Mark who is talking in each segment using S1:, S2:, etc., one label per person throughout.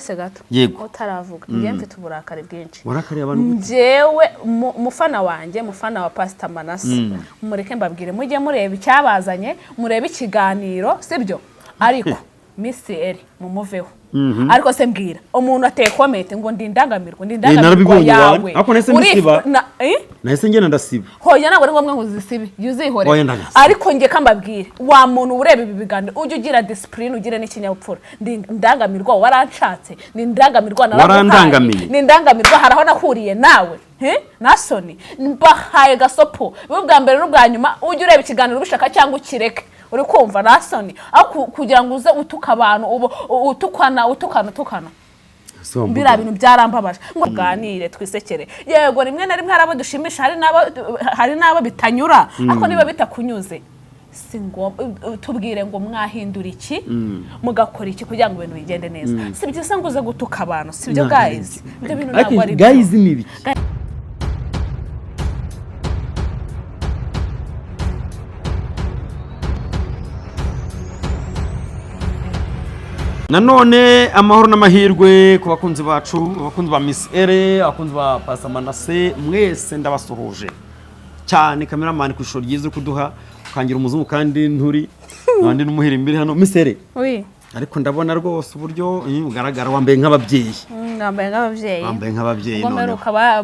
S1: uretse gato utaravuga njye mfite uburakari bwinshi
S2: warakari abantu
S1: njyewe mufana wanjye mufana wa Pastor Manase mureke mbabwire mujye mureba icyabazanye murebe ikiganiro sibyo ariko Miss Eri mumuveho ariko se mbwira umuntu ateye comment ngo ndindangamirwa yawe
S2: ako nese misiba nahise ngena ndasiba
S1: hoya ntabwo ari ngombwa ngo uzisibe yuzihore ariko nge kambabwire wa muntu ureba ibi biganiro ujye ugira discipline ugire n'ikinyabupfura ndangamirwa waranshatse nindangamirwa
S2: narandangamiye
S1: nindangamirwa haraho nakuriye nawe nasoni mbahaye gasopo bwa mbere n'ubwa nyuma ujye ureba ikiganiro ubishaka cyangwa ukireke uri kumva nasoni kugira ngo uze utuka abantu utukana bira bintu byarambabaje ngo ganire twisekere yego rimwe na rimwe arabo dushimisha hari nabo bitanyura ariko niba bitakunyuze singo tubwire ngo mwahindura iki mugakora iki kugira ngo ibintu bigende neza si byiza ngo uze gutuka abantu sibyo guys ibyo bintu ntabwo ari
S2: guys nibi nanone amahoro n'amahirwe ku bakunzi bacu abakunzi ba Miss Ere abakunzi ba Pastor Manase mwese ndabasuhuje cyane cameraman ku ishuri ryiza kuduha ukangira umuzungu kandi nturi nandi n'umuhira imbere hano Miss Ere ariko ndabona rwose uburyo ugaragara wambaye nk'ababyeyi wambaye nk'ababyeyi
S1: none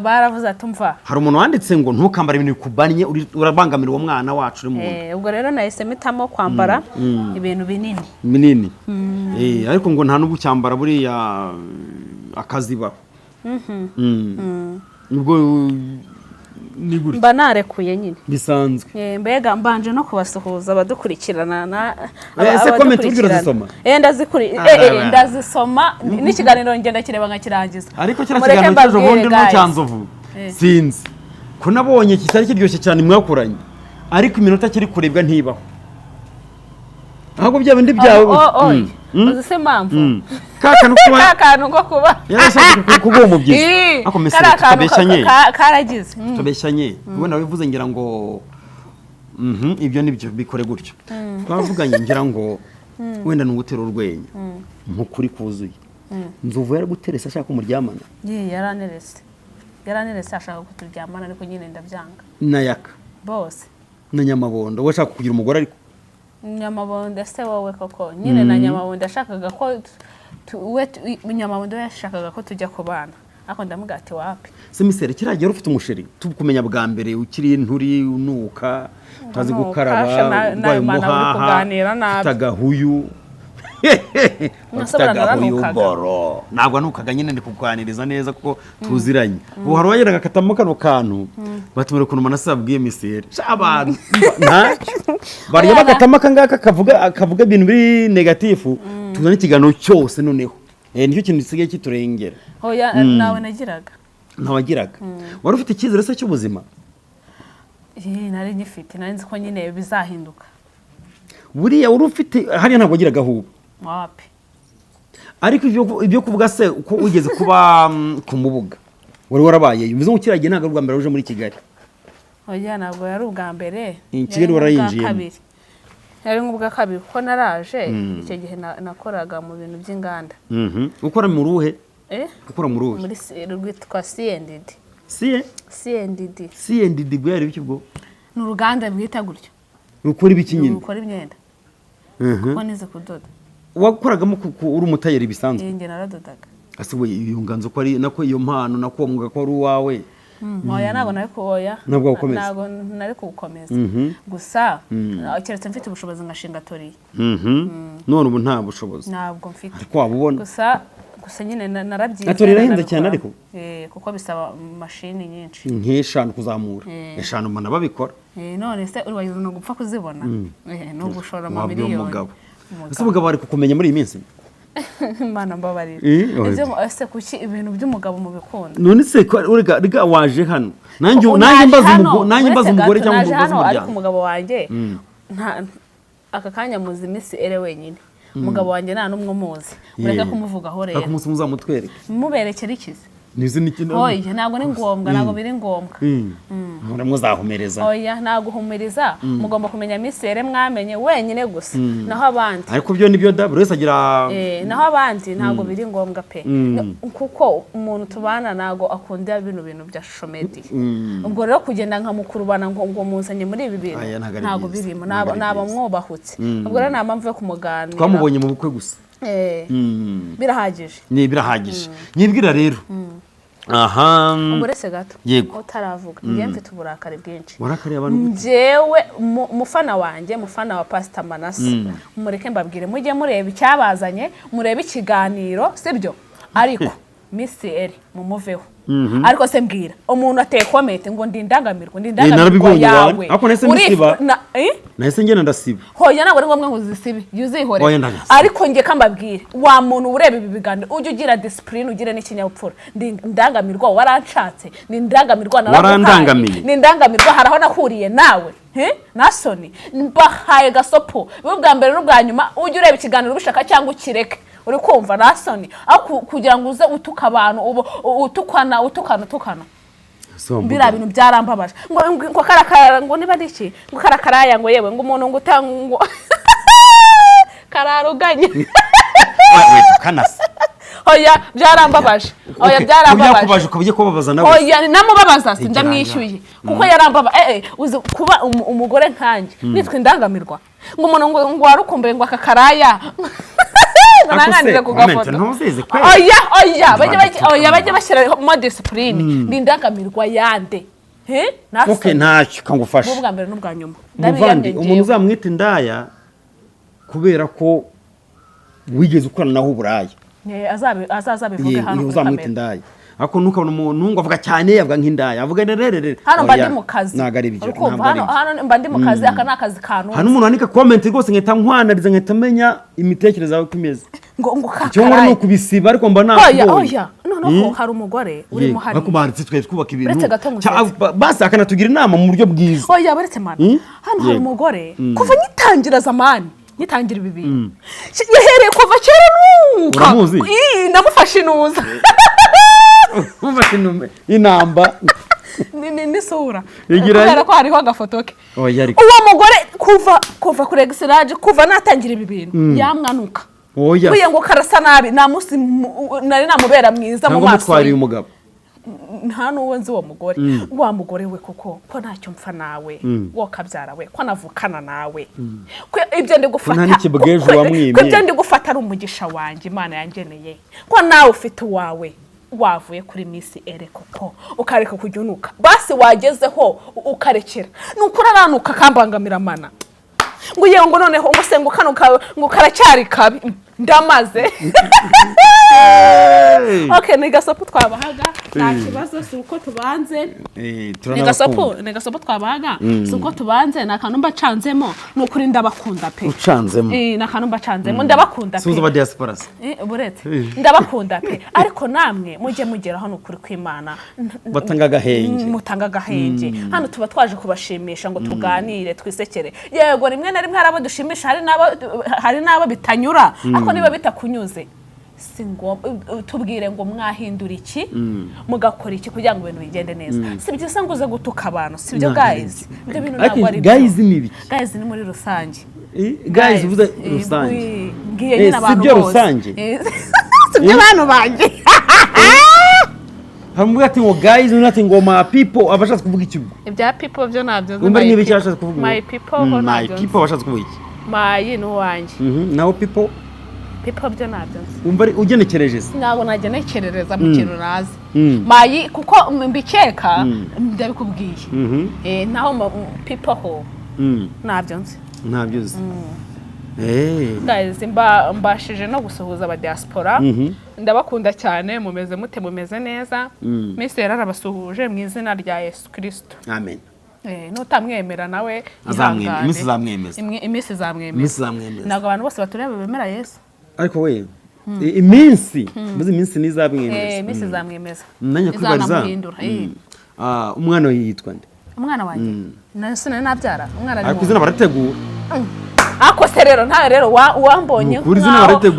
S1: baravuze atumva
S2: hari umuntu wanditse ngo ntukambare ibintu bikubanye urabangamira uwo mwana wacu uri mu
S1: ubwo rero nahise mitamo kwambara ibintu
S2: binini ariko ngo nta n'ubu cyambara buriya akaziba ubwo niguri
S1: mba narekuye nyine
S2: bisanzwe
S1: mbega mbanje no kubasuhuza abadukurikirana
S2: ese comment urazisoma
S1: ndazisoma n'ikiganiro ngenda kireba nkakirangiza
S2: ariko kira kiganiro cyo bundi no cyanzovu sinzi ko nabonye kitari kiryoshye cyane mwakuranye ariko iminota kiri kurebwa ntibaho ahubwo bya bindi byawe
S1: uzise mpamvu
S2: kakanu
S1: ko kuba
S2: yarashaka kuba umubyizi ako message tubeshanye
S1: karagize
S2: tubeshanye ubona wivuze ngira ngo ibyo nibyo bikore gutyo twavuganye ngira ngo wenda n'ugutera urwenya nk'ukuri kuzuye nzuvu yari guteresa ashaka umuryamana
S1: yaranerese ashaka kuturyamana ariko nyine ndabyanga
S2: nayaka
S1: bose
S2: na Nyamabondo we ashaka kugira umugore ariko
S1: Nyamabondo se wowe koko nyine na Nyamabondo ashakaga ko Nyamabondo yashakaga ko tujya kubana ariko ndamuga ati wapi
S2: se misere kiragera ufite umusheri tukumenya bwa mbere ukiri nturi unuka tazi gukaraba ndwaye umuhaha tagahuyu ntabwo nukaga nyine ndi kuganiriza neza kuko tuziranye ubu hari wageraga akatamo kano kantu batumure ukuntu Manase yabwiye misere abantu ntacyo bariya bagatamo akangaka kavuga ibintu biri negatifu tuzana ikiganiro cyose noneho nicyo kintu gisigaye kiturengera
S1: oya nawe nagiraga
S2: ntawagiraga wari ufite icyizere se cy'ubuzima
S1: nari nyifite nari nzi ko nyine bizahinduka
S2: buriya uri ufite hariya ntabwo wagiraga ahubwo
S1: wapi
S2: ariko ibyo kuvuga se uko ugeze kuba ku mubuga wari warabaye bivuze ngo kiragiye ntabwo rwa mbere uje muri Kigali
S1: oya ntabwo yari ubwa mbere
S2: Kigali warayinjiye
S1: yari nk'ubwa kabiri kuko naraje icyo gihe nakoraga mu bintu by'inganda
S2: ukora mu ruhe ukora mu ruhe
S1: muri rwitwa CNDD
S2: CNDD bwo yari biki bwo
S1: ni uruganda bwita gutyo
S2: rukora ibiki nyine
S1: rukora imyenda kuko nize kudoda
S2: wakoragamo uri umutayeri bisanzwe
S1: nge naradodaga
S2: asuwe iyo nganzo ko ari nako iyo mpano nako mwuga ko ari uwawe
S1: oya ntabwo nari kuboya ntabwo nari kugukomeza gusa keretse mfite ubushobozi ngashinga toriye
S2: none ubu nta bushobozi
S1: ntabwo mfite
S2: ariko wabubona
S1: gusa nyine narabyize
S2: atorera hinda cyane ariko
S1: kuko bisaba mashini nyinshi
S2: nk'eshanu kuzamura eshanu mbona babikora
S1: none se uribagize no gupfa kuzibona no gushora mu miliyoni
S2: ese umugabo ari kukumenya muri iyi minsi
S1: Mana mbabarira ese kuki ibintu by'umugabo mu bikunda
S2: none se riga waje hano nanjye mbaza umugore cyangwa umugore
S1: w'umuryango ariko umugabo wanjye aka kanya muzi Miss Ere wenyine umugabo wanjye nta n'umwe umuzi mureka kumuvugaho rero
S2: akumunsi muzamutwereke
S1: muberekera ikizi
S2: nizi n'ikintu
S1: oya ntabwo ni ngombwa ntabwo biri ngombwa
S2: muzahumereza
S1: oya naguhumuriza mugomba kumenya misere mwamenye wenyine gusa naho abandi
S2: ariko byo nibyo da buri wese agira
S1: naho abandi ntabwo biri ngombwa pe kuko umuntu tubana ntabwo akunda bintu bya social media ubwo rero kugenda nkamukurubana ngo muzanye muri ibi bintu ntabwo birimo naba mwubahutse ubwo rero nta mpamvu yo kumuganira
S2: twamubonye mu bukwe gusa
S1: birahagije
S2: birahagije nyibwira rero aha
S1: umurese gato utaravuga njye mfite uburakari bwinshi njyewe mufana wanjye mufana wa Pastor Manase mureke mbabwire mujye mureba icyabazanye murebe ikiganiro sibyo ariko Miss Eri mumuveho ariko se mbwira umuntu ateye comment ngo ndindangamirwa yawe
S2: ako nese musiba nahise ngena ndasiba
S1: hoya ntabwo ari ngombwa ngo uzisibe yuzihore ariko nge kambabwire wa muntu ureba ibi biganiro ujye ugira discipline ugire n'ikinyabupfura ndangamirwa waranshatse ndangamirwa
S2: narandangamiye
S1: ndangamirwa haraho nakuriye nawe nasoni mbahaye gasopo bwa mbere n'ubwa nyuma ujye ureba ikiganiro ubishaka cyangwa ukireke uri kumva nasoni aho kugira ngo uze utuka abantu utukana bira bintu byarambabaje ngo karakara ngo niba ndiki ngo karakaraya ngo yewe ngo umuntu ngo utango kararuganye
S2: kanasa
S1: oya byarambabaje
S2: byakubaje ukabye kubabaza nawe
S1: oya namubabaza sindamwishyuye kuko yarambaba uzi kuba umugore nkanjye nitwe indangamirwa ngo umuntu ngo warukumbuye ngo akakaraya nananira kugafoto oya bajye bashyira mo discipline n'indangamirwa yande
S2: okay ntacyo kangufasha
S1: ubwa mbere n'ubwa nyuma
S2: umuntu uzamwita indaya kubera ko wigeze ukorana naho uburaya
S1: azabivuge hano
S2: uzamwita indaya ako nukabona umuntu ngo avuga cyane yavuga nk'indaya avuga nererere
S1: hano mba ndi mu kazi
S2: nagari ibyo
S1: hano mba ndi mu kazi aka nakazi kantu
S2: hano umuntu andika comment rwose nketa nkwanariza nketa menya imitekerereze yawe kumeze
S1: ngo
S2: cyo ngora no kubisiba ariko mba
S1: oya noneho hari umugore urimo hari
S2: bakubaritse twe twubaka ibintu basi akanatugira inama mu buryo bwiza
S1: oya baretse mana hano hari umugore kuva nyitangira zamani nyitangira ibi bintu yahereye kuva kera nuka namufashe inuza
S2: inamba
S1: ni sura kubera ko hariho agafoto ke uwo mugore kuva kuri exirage kuva natangira ibi bintu yamwanuka uye ngo karasa nabi nta munsi nari namubera mwiza mu maso
S2: umugabo
S1: nta n'uwo nzi uwo mugore wa mugore we kuko ko ntacyo mpfa nawe wo kabyara we ko navukana nawe ibyo ndi gufata ibyo ndi gufata ari umugisha wanjye Imana yangeneye ko nawe ufite uwawe wavuye kuri Miss Ere koko ukareka kujunuka basi wagezeho ukarekera nukura nanuka kambangamira mana ngo yewe ngo noneho ngo se ngo kanuka ngo karacyari kabi ndamaze okay ni gasopo twabahaga nta kibazo si uko tubanze ni gasopo twabahaga si uko tubanze nakantu mbacanzemo nukuri ndabakunda pe
S2: ucanzemo
S1: nakantu mbacanzemo ndabakunda pe
S2: suzo ba diaspora
S1: buretse ndabakunda pe ariko namwe mujye mugera hano kuri kw'Imana
S2: batanga gahenge
S1: hano tuba twaje kubashimisha ngo tuganire twisekere yego rimwe na rimwe harabo dushimisha hari nabo bitanyura ariko niba bitakunyuze singo tubwire ngo mwahindura iki mugakora iki kugira ngo ibintu bigende neza si byiza ngo uze gutuka abantu si byo guys ibyo bintu ntabwo ari
S2: guys nibi
S1: guys ni muri rusange
S2: guys uvuze rusange
S1: ngiye nyina abantu
S2: bose si byo rusange
S1: si byo abantu banje
S2: hamwe ati ngo guys unati ngo my people abashatse kuvuga iki
S1: ibya people byo nabyo
S2: umbe nibi cyashatse kuvuga
S1: my people ho nabyo
S2: my people abashatse kuvuga iki
S1: my no wanje
S2: nawo people
S1: byo nabyo
S2: umva ugenekereje se
S1: ntabwo nagenekerereza mu kintu nazi mayi kuko mbikeka ndabikubwiye naho people ho nabyo nzi guys mbashije no gusuhuza aba diaspora ndabakunda cyane mumeze neza Miss Ere arabasuhuje mu izina rya Yesu Kristo
S2: amen
S1: nutamwemera nawe iminsi zamwemeza ntabwo abantu bose batureba bemera Yesu
S2: ariko we iminsi muzi iminsi nizabwemeza
S1: iminsi zamwemeza
S2: nanya kwibariza
S1: umwana yitwa nde umwana wanjye nase nabyara umwana
S2: ari kuzina barategura
S1: ako se rero nta rero wambonye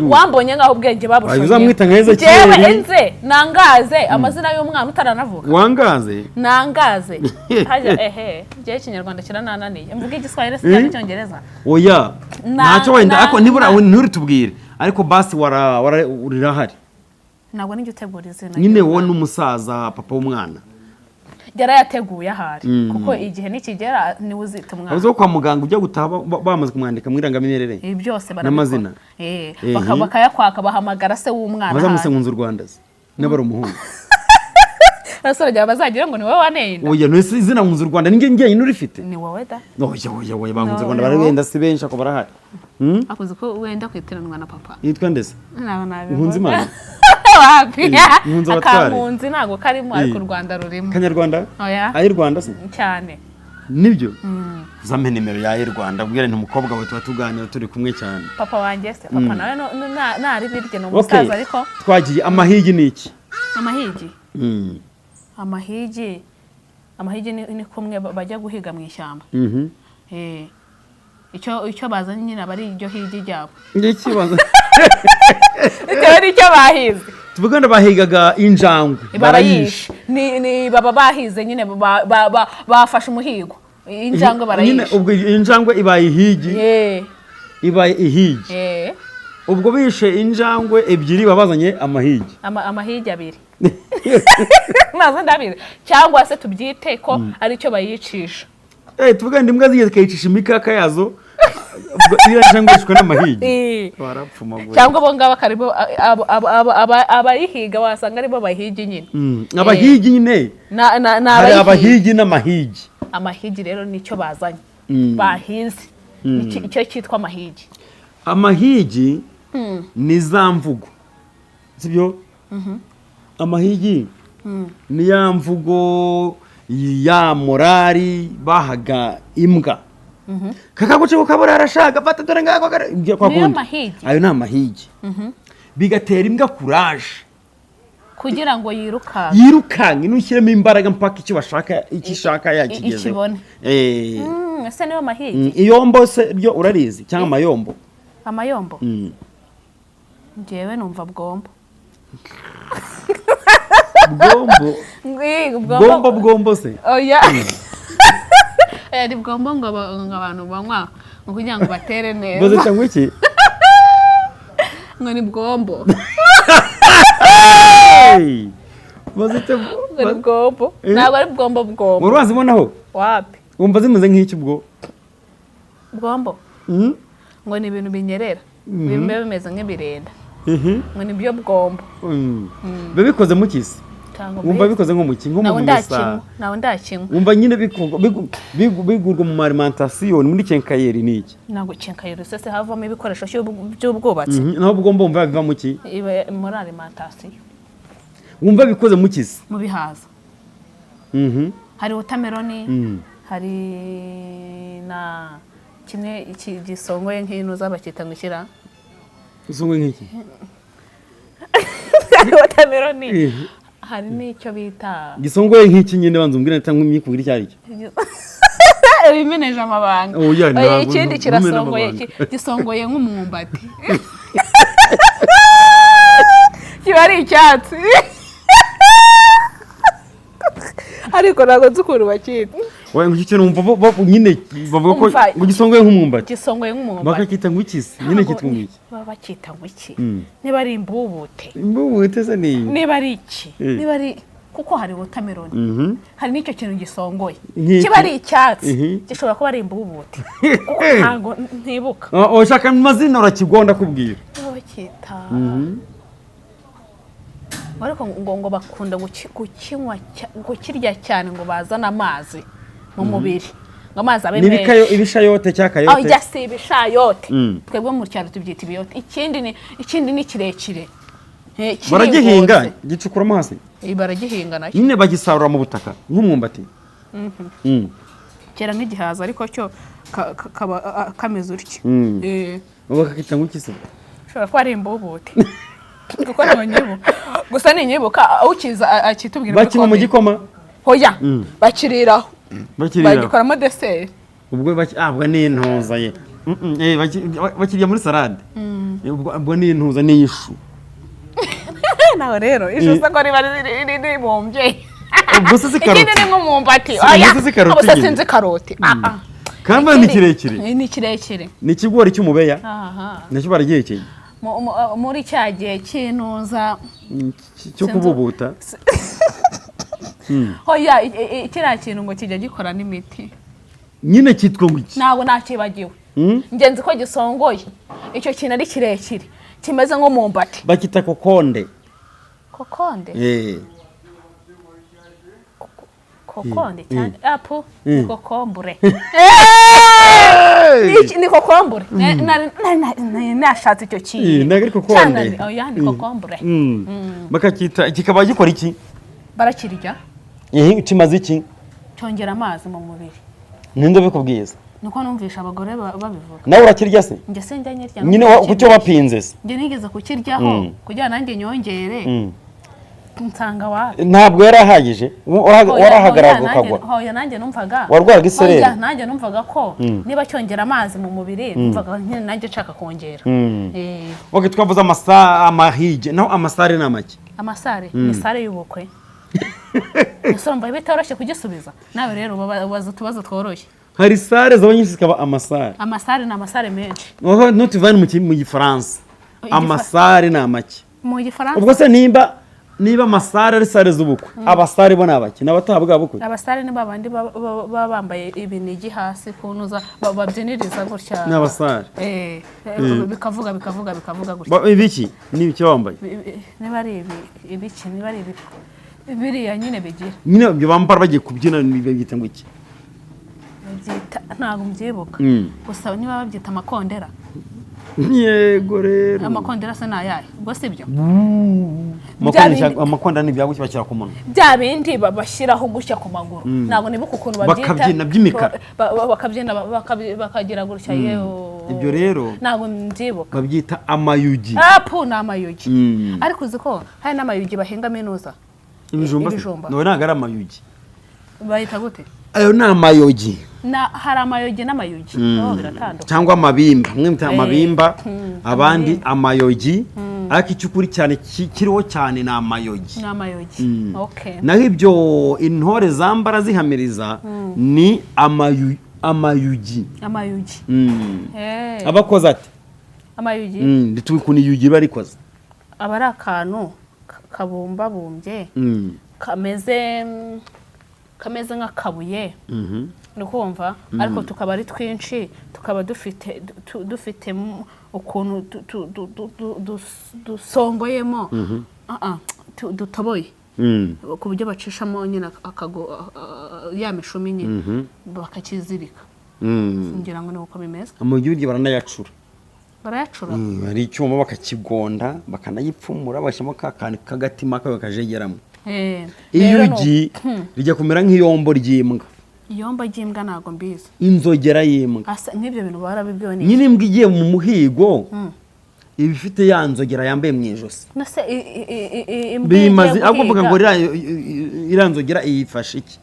S1: wambonye ngaho ubwenge babushoye
S2: uzamwita nkeza
S1: jewe enze nangaze amazina y'umwana utaranavuga
S2: wangaze
S1: nangaze haje je Kinyarwanda kiranananiye mvuga igiswahili se cyane cyongereza
S2: oya ntacyo wenda ako nibura nturi tubwire ariko basi urahari
S1: ntabwo ninjye utegura izina
S2: nyine wowe n'umusaza papa w'umwana
S1: yarayateguye ahari kuko igihe nikigera niwe uzita umwana
S2: aho kwa muganga ujya gutaha bamaze kumwandika mu irangamimerere
S1: ibi byose
S2: n'amazina
S1: bakayakwaka bahamagara se w'umwana
S2: bazamuse nkunzu Rwanda n'abari umuhungu
S1: Rasore bazagira ngo ni wowe wanenda
S2: oya no izina nkunzu Rwanda ninge nyine urifite
S1: ni wowe da
S2: oya bankunzu Rwanda bari wenda si benshi ako barahari
S1: akuze ko wenda kwitiranwa na papa
S2: yitwa ndese
S1: nabi
S2: nkunzu Imana
S1: wapi akankunzi ntago karimo ariko u Rwanda rurimo
S2: Kanyarwanda ayi Rwanda se
S1: cyane
S2: nibyo uzampe nimero ya Rwanda ubwire nti umukobwa we tuba tuganira turi kumwe cyane
S1: papa wanjye se papa nawe nari birye no musaza ariko
S2: twagiye amahigi niki
S1: amahigi ni kumwe bajya guhiga mu ishyamba icyo bazanye nyine abari iryo higi ryabo
S2: ngiki baza
S1: bitewe n'icyo bahize
S2: tuvuga ngo bahigaga injangwe
S1: barayishe ni baba bahize nyine bafashe umuhigo injangwe barayishe
S2: nyine ubwo injangwe ibaye ihigi ubwo bishe injangwe ebyiri babazanye
S1: amahigi abiri maze ndabire cyangwa se tubyite ko ari cyo bayicisha
S2: tuvuga ngo imbwa zigeze kayicisha imikaka yazo iyo njangwe ishwe n'amahigi barapfumaguye
S1: cyangwa bo ngaba karibo abayihiga wasanga aribo bahigi nyine
S2: abahigi nyine hari abahigi n'amahigi
S1: amahigi rero nicyo bazanye bahize icyo cyitwa
S2: amahigi ni za mvugo sibyo amahigi ni ya mvugo ya morali bahaga imbwa kakaguce kukabura arashaka fata dore ngako ayo ni amahigi bigatera imbwa courage
S1: kugira ngo
S2: yirukange nushyiremo imbaraga mpaka icyo ishaka yakigezeho
S1: ese niyo mahigi
S2: iyombo se ryo urarizi cyangwa
S1: amayombo njyewe numva bwombo
S2: bwombo se
S1: oya ni bwombo ngo abantu banywa kugira ngo batere neza
S2: boze cyangwa iki
S1: ngo ni bwombo
S2: boze
S1: bwombo ntabwo ari bwombo
S2: urubazi bonaho
S1: wapi
S2: wumva zimeze nk'iki
S1: bwombo ngo ni ibintu binyerera bimwe bimeze nk'ibirenda ngo ni byo bwombo
S2: biba bikoze mu kisi wumva bikoze nko mu kingo mu mesa
S1: nawe ndakinywa
S2: wumva nyine bigurwa mu alimentation muri kenkayeri niki
S1: ntabwo kenkayeri se havamo ibikoresho by'ubwubatsi
S2: naho bugomba wumva biva mu ki
S1: muri alimentation
S2: wumva bikoze mu kisi
S1: mu bihaza hari watermelon hari na kimwe gisongoye nk'ino z'abakita ngukira
S2: isongoye nk'iki
S1: watermelon hari n'icyo bita
S2: gisongoye nk'iki nyine banza umbwira cyangwa imyikubwira icyo ari cyo
S1: bimeneje amabanga ikindi kirasongoye gisongoye nk'umwumbati kiba ari icyatsi ariko ntabwo nzi ukuntu bakita
S2: ngo iki kintu wumva nyine bavuga ko ngo gisongoye nk'umwumbati bakakita ngo ikisi nyine kitwa ngo iki
S1: baba bakita ngo iki niba ari
S2: imbubute se ni
S1: niba ari iki niba ari kuko hari watermelon hari n'icyo kintu gisongoye kiba ari icyatsi gishobora kuba ari imbubute kuko ntabwo ntibuka
S2: ushaka amazina urakigonda kubwira
S1: bakita ariko ngo bakunda gukirya cyane ngo bazane amazi mu mubiri ngo amazi abe menshi
S2: ibishayote cyakayote
S1: oya si ibishayote twebwe mu cyaro tubyita ibiyote ikindi ni kirekire
S2: baragihinga gicukuramo hasi
S1: baragihinga nacyo
S2: nyine bagisarura mu butaka nk'umwumbati
S1: kera nk'igihaza ariko cyo kaba kameze utyo
S2: bakakita ngo iki se
S1: ushobora kuba ari imbubute kuko ntibanyibuka gusa ninyibuka ukiza akitubwira
S2: bakinywa mu gikoma
S1: hoya bakiriraho bagikoramo deseri
S2: ubwo ni intoza ye bakirya muri salade ubwo ni intuza n'ishu
S1: nawe rero ishu se ko riba ribumbye
S2: ubwo se karoti
S1: ikindi ni nk'umumbati
S2: abo
S1: se sinzi karoti
S2: kandi ni kirekire
S1: ni kirekire
S2: ni ikigori cy'umubeya nacyo baragihekeye
S1: muri cya gihe cy'intuza
S2: cyo kububuta
S1: hoya kiriya kintu ngo kijya gikora n'imiti
S2: nyine cyitwa ngo iki
S1: ntabwo nakibagiwe ngenzi ko gisongoye icyo kintu ari kirekire kimeze nk'umumbati
S2: bakita kokonde
S1: kokonde cyane apu ni kokombure ni kokombure nashatse icyo kintu
S2: nagari kokonde
S1: ni kokombure
S2: bakakita kikaba gikora iki
S1: barakirya
S2: kimaze iki
S1: cyongera amazi mu mubiri
S2: ninde bikubwiza
S1: niko numvisha abagore babivuga
S2: nawe urakirya se
S1: njye sinjya nyirya
S2: nyine kucyo wapinze se
S1: njye nigeze kukiryaho kugira nanjye nyongere nsanga wa
S2: ntabwo yarahagije warahagarara ukagwa
S1: hoya nanjye numvaga
S2: warwaraga isereri
S1: nanjye numvaga ko niba cyongera amazi mu mubiri numvaga nanjye nshaka kongera
S2: okay twavuze amahige naho amasare n'amaki
S1: amasare ni sare y'ubukwe ese mbaye bitoroshye kugisubiza nawe rero ubaza utubazo tworoshye
S2: hari sare z'abanyinshi zikaba amasare
S1: ni amasare menshi
S2: nutuvane mu gifaransa amasare n'amaki
S1: mu gifaransa
S2: ubwo se niba amasare ari sare z'ubukwe abasare bo nabaki n'abatahabwa bukwe
S1: abasare ni babandi baba bambaye ibinigi hasi kunuza babyiniriza gutya
S2: n'abasare
S1: bikavuga gutya
S2: ibiki n'ibiki bambaye
S1: niba ari ibiki niba ari biriya nyine bigira
S2: nyine ibyo bambara bagiye kubyina bita ngo iki
S1: ntabwo mbyibuka gusa niba babyita amakondera
S2: yego rero
S1: amakondera se nayaye ubwo sibyo
S2: amakondera ni byagushya bashyira ku munwa
S1: bya bindi babashyiraho gushya ku maguru ntabwo nibuka ukuntu babyita
S2: bakabyina by'imikara
S1: bakabyina bakagira gutya yewe
S2: ibyo rero
S1: ntabwo mbyibuka
S2: babyita amayugi
S1: ni amayugi ariko uzi ko hari n'amayugi bahingamo inuza
S2: ibijumba nawe ntabwo ari amayugi
S1: bayita gute
S2: ayo ni amayogi
S1: hari amayogi n'amayugi biratandukanye
S2: cyangwa amabimba mwe mwita amabimba abandi amayogi ariko icyukuri cyane kiriho cyane ni amayogi naho ibyo intore zambara zihamiriza ni amayugi abakoze ati
S1: amayugi
S2: ntituwe ukuntu iyugi barikoze
S1: aba ari akantu kabumbabumbye kameze nk'akabuye ni kumva ariko tukaba ari twinshi tukaba dufite ukuntu dusongoyemo dutoboye ku buryo bacishamo nyine ya mishumi nyine bakakizirika ngira ngo ni uko bimeze
S2: amayugi baranayacura
S1: barayacura
S2: hari icyuma bakakigonda bakanayipfumura bashyiramo ka kantu k'agatima kawe kajegeramo iyugi rijya kumera nk'iyombo ry'imbwa
S1: iyombo ry'imbwa ntabwo mbizi
S2: inzogera y'imbwa
S1: nk'ibyo bintu barabibwiwe
S2: nyine imbwa igiye mu muhigo iba ifite ya nzogera yambaye mu ijosi bimaze ahubwo mvuga ngo iriya nzogera iyifashe iki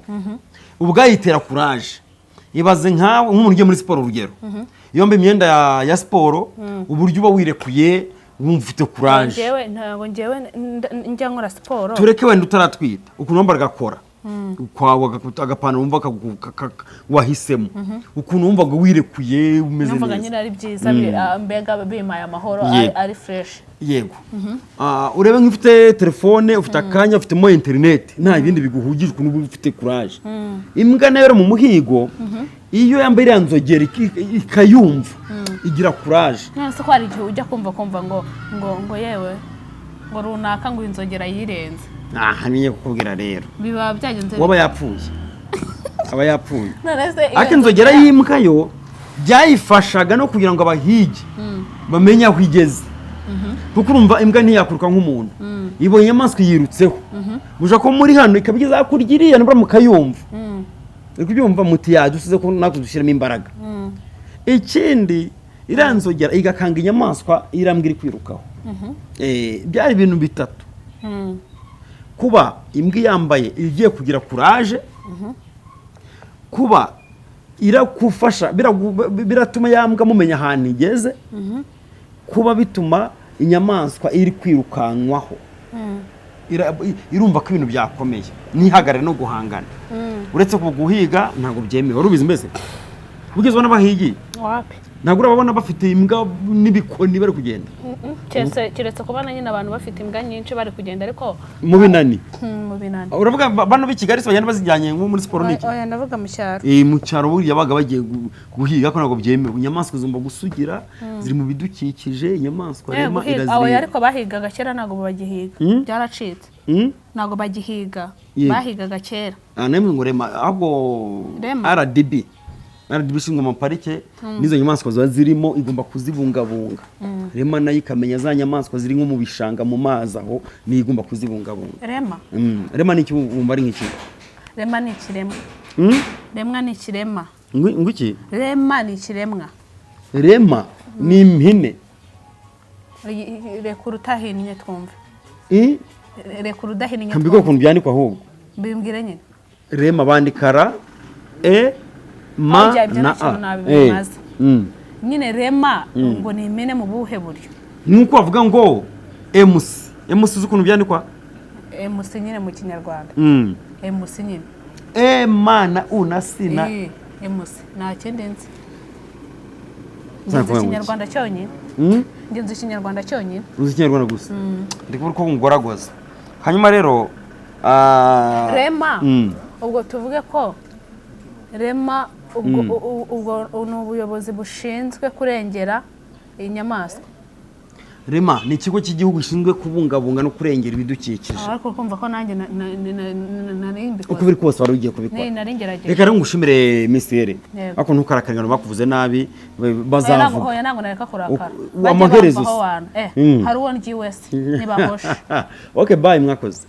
S2: ubwayitera kuraje ibaze nkawe nk'umuntu ugiye muri siporo urugero iyo wambaye imyenda ya siporo uburyo uba wirekuye wumva ufite kuraje
S1: ntabwo ngewe njya nkora siporo
S2: tureke wenda utaratwita ukuntu wambara agakora agapantaro wumva wahisemo ukuntu wumvaga wirekuye umeze neza
S1: numvaga nyine ari byiza mbega bimaye amahoro ari fresh
S2: yego urebe nk'ufite telefone ufite akanya ufitemo interineti nta bindi biguhugije ukuntu uba ufite kuraje imbwa nayo mu muhigo iyo yambaye iriya nzogera ikayumva igira kuraje
S1: none ko hari igihe ujya kumva ngo yewe ngo runaka ngo inzogera yirenze
S2: niyo kukubwira rero
S1: biba byagenze
S2: waba yapfuye aba yapfuye ariko inzogera y'imbwa yo byayifashaga no kugira ngo abahige bamenye aho igeze kuko urumva imbwa ntiyakuruka nk'umuntu ibonye inyamaswa yirutseho gusa ko muri hano ikaba igeze hakurya iriya nibura mukayumva uri kubyumva muti yadusize ko natwe dushyiramo imbaraga ikindi iriya nzogera igakanga inyamaswa irambwa iri kwirukaho byari ibintu bitatu kuba imbwa yambaye igiye kugira kuraje kuba irakufasha biratuma yambwa mumenya ahantu igeze kuba bituma inyamaswa iri kwirukanwaho irumva ko ibintu byakomeye ntihagarare no guhangana uretse ko guhiga ntabwo byemewe wari ubizi mbese ugeze ubona bahigi ntabwo urababona bafite imbwa n'ibikoni bari kugenda
S1: keretse kubona nyine abantu bafite imbwa nyinshi bari kugenda ariko
S2: mu binani uravuga
S1: binani
S2: bano b'i Kigali se bagenda bazijyanye nko muri siporo n'iki
S1: oya ndavuga mu cyaro
S2: mu cyaro buriya baga bagiye guhiga ko ntabwo byemewe inyamaswa zigomba gusugira ziri mu bidukikije inyamaswa rema
S1: irazireba ariko bahigaga kera ntabwo bagihiga byaracitse ntabwo bagihiga bahigaga kera
S2: nemwe ngo rema ahubwo RDB ishinzwe amaparike n'izo nyamaswa ziba zirimo igomba kuzibungabunga rema nayo ikamenya za nyamaswa ziri nko mu bishanga mu mazi aho niyo igomba kuzibungabunga rema ni iki wumva ari nk'iki
S1: rema ni ikiremwa remwa ni ikiremwa
S2: ngwiki
S1: rema ni ikiremwa
S2: rema ni impine
S1: reka urutahinnye twumve reka urudahinnye
S2: twumve mbigwa ukuntu byandikwa ahubwo
S1: mbimbwire nyine
S2: rema bandikara ma na a
S1: nyine rema ngo ni impine mu buhe buryo
S2: nuko bavuga ngo MC z'ukuntu byandikwa
S1: MC nyine mu kinyarwanda MC nyine
S2: mana una sina
S1: MC nta kindi nzi ikinyarwanda cyonyine ngenzi ikinyarwanda cyonyine
S2: uzi ikinyarwanda gusa ndi kuvuga ko ngoragoza hanyuma rero
S1: rema ubwo tuvuge ko rema ubwo ni ubuyobozi bushinzwe kurengera inyamaswa
S2: rema ni ikigo cy'igihugu gishinzwe kubungabunga no kurengera ibidukikije
S1: ariko kumva ko nanjye narimbikoze
S2: uko biri kose wari ugiye kubikora
S1: naringerageje
S2: reka rero ngushimire misere ariko ntukarakarengane bakuvuze nabi bazavuga
S1: oya ntabwo nareka kurakara
S2: amaherezo
S1: hari uwo ngiye wese ntibahoshe
S2: okay bye mwakoze